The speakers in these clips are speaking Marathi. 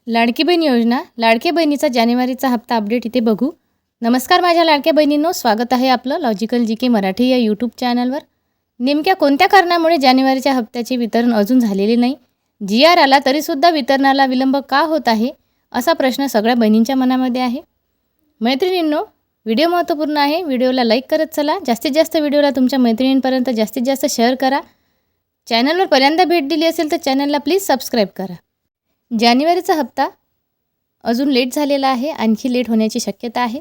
लाडकी बहीण योजना, लाडक्या बहिणीचा जानेवारीचा हप्ता अपडेट इथे बघू. नमस्कार माझ्या लाडक्या बहिणींनो, स्वागत आहे आपलं लॉजिकल जी के मराठी या यूट्यूब चॅनलवर. नेमक्या कोणत्या कारणामुळे जानेवारीच्या हप्त्याचे वितरण अजून झालेले नाही? GR आला तरीसुद्धा वितरणाला विलंब का होत आहे? असा प्रश्न सगळ्या बहिणींच्या मनामध्ये आहे. मैत्रिणींनो, व्हिडिओ महत्त्वपूर्ण आहे. व्हिडिओला लाईक करत चला. जास्तीत जास्त व्हिडिओला तुमच्या मैत्रिणींपर्यंत जास्तीत जास्त शेअर करा. चॅनलवर पहिल्यांदा भेट दिली असेल तर चॅनलला प्लीज सबस्क्राईब करा. जानेवारीचा हप्ता अजून लेट झालेला आहे, आणखी लेट होण्याची शक्यता आहे.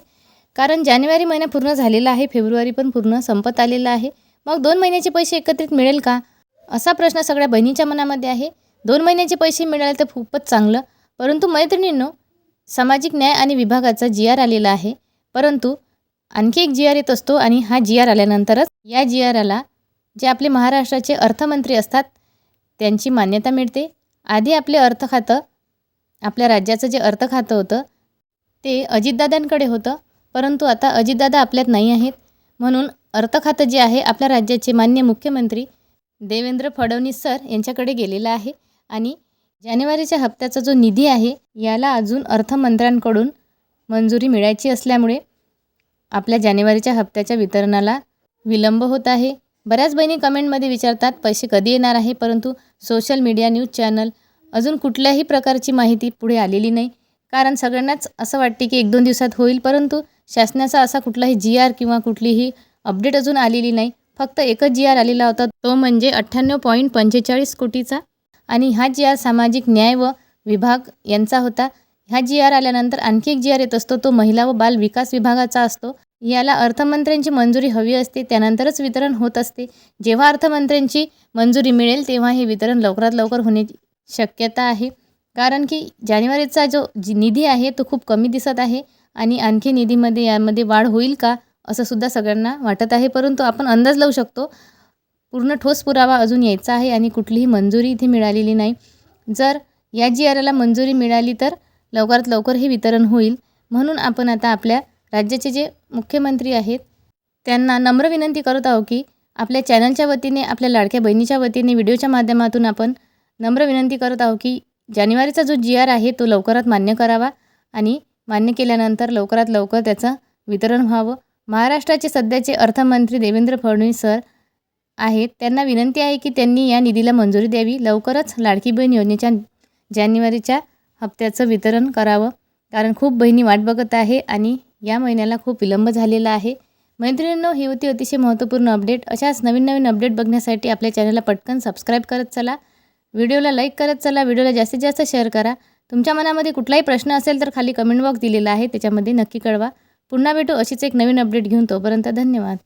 कारण जानेवारी महिना पूर्ण झालेला आहे, फेब्रुवारी पण पूर्ण संपत आलेला आहे. मग 2 महिन्याचे पैसे एकत्रित मिळेल का? असा प्रश्न सगळ्या बहिणींच्या मनामध्ये आहे. 2 महिन्याचे पैसे मिळाले तर खूपच चांगलं. परंतु मैत्रिणींनो, सामाजिक न्याय आणि विभागाचा GR आलेला आहे. परंतु आणखी एक GR येत असतो आणि हा GR आल्यानंतरच या GRला जे आपले महाराष्ट्राचे अर्थमंत्री असतात त्यांची मान्यता मिळते. आधी आपले अर्थ खातं, आपल्या राज्याचं जे अर्थ खातं होतं ते अजितदादांकडे होतं. परंतु आता अजितदादा आपल्यात नाही आहेत. म्हणून अर्थ खातं जे आहे आपल्या राज्याचे माननीय मुख्यमंत्री देवेंद्र फडणवीस सर यांच्याकडे गेलेलं आहे. आणि जानेवारीच्या हप्त्याचा जो निधी आहे याला अजून अर्थमंत्र्यांकडून मंजुरी मिळायची असल्यामुळे आपल्या जानेवारीच्या हप्त्याच्या वितरणाला विलंब होत आहे. बऱ्याच बहिणी कमेंटमध्ये विचारतात पैसे कधी येणार आहे, परंतु सोशल मीडिया, न्यूज चॅनल अजून कुठल्याही प्रकारची माहिती पुढे आलेली नाही. कारण सगळ्यांनाच असं वाटते की 1-2 दिवसात होईल, परंतु शासनाचा असा कुठलाही GR किंवा कुठलीही अपडेट अजून आलेली नाही. फक्त एकच GR आलेला होता, तो म्हणजे 98.45 कोटीचा. आणि हा GR सामाजिक न्याय व विभाग यांचा होता. हा GR आल्यानंतर आणखी एक GR येत असतो, तो महिला व बाल विकास विभागाचा असतो. याला अर्थमंत्र्यांची मंजुरी हवी असते, त्यानंतरच वितरण होत असते. जेव्हा अर्थमंत्र्यांची मंजुरी मिळेल तेव्हा हे वितरण लवकरात लवकर होण्याची शक्यता आहे. कारण की जानेवारीचा जो निधी आहे तो खूप कमी दिसत आहे आणि आणखी निधीमध्ये यामध्ये वाढ होईल का असं सुद्धा सगळ्यांना वाटत आहे. परंतु आपण अंदाज लावू शकतो. पूर्ण ठोस पुरावा अजून यायचा आहे आणि कुठलीही मंजुरी इथे मिळालेली नाही. जर या GRला मंजुरी मिळाली तर लवकरात लवकर हे वितरण होईल. म्हणून आपण आता आपल्या राज्याचे जे मुख्यमंत्री आहेत त्यांना नम्र विनंती करत आहोत की आपल्या चॅनलच्या वतीने, आपल्या लाडक्या बहिणीच्या वतीने, व्हिडिओच्या माध्यमातून आपण नम्र विनंती करत आहोत की जानेवारीचा जो GR आहे तो लवकरात मान्य करावा आणि मान्य केल्यानंतर लवकरात लवकर त्याचं वितरण व्हावं. महाराष्ट्राचे सध्याचे अर्थमंत्री देवेंद्र फडणवीस सर आहेत, त्यांना विनंती आहे की त्यांनी या निधीला मंजुरी द्यावी. लवकरच लाडकी बहीण योजनेच्या जानेवारीच्या हप्त्याचं वितरण करावं. कारण खूप बहिणी वाट बघत आहे आणि या महिन्याला खूप विलंब झालेला आहे. मैत्रिणींनो, ही होती अतिशय महत्त्वपूर्ण अपडेट. अशाच नवीन नवीन अपडेट बघण्यासाठी आपल्या चॅनलला पटकन सबस्क्राईब करत चला. व्हिडिओला लाईक करत चला. व्हिडिओला जास्तीत जास्त शेअर करा. तुमच्या मनामध्ये कुठलाही प्रश्न असेल तर खाली कमेंट बॉक्स दिलेला आहे, त्याच्यामध्ये नक्की कळवा. पुन्हा भेटू अशीच एक नवीन अपडेट घेऊन. तोपर्यंत धन्यवाद.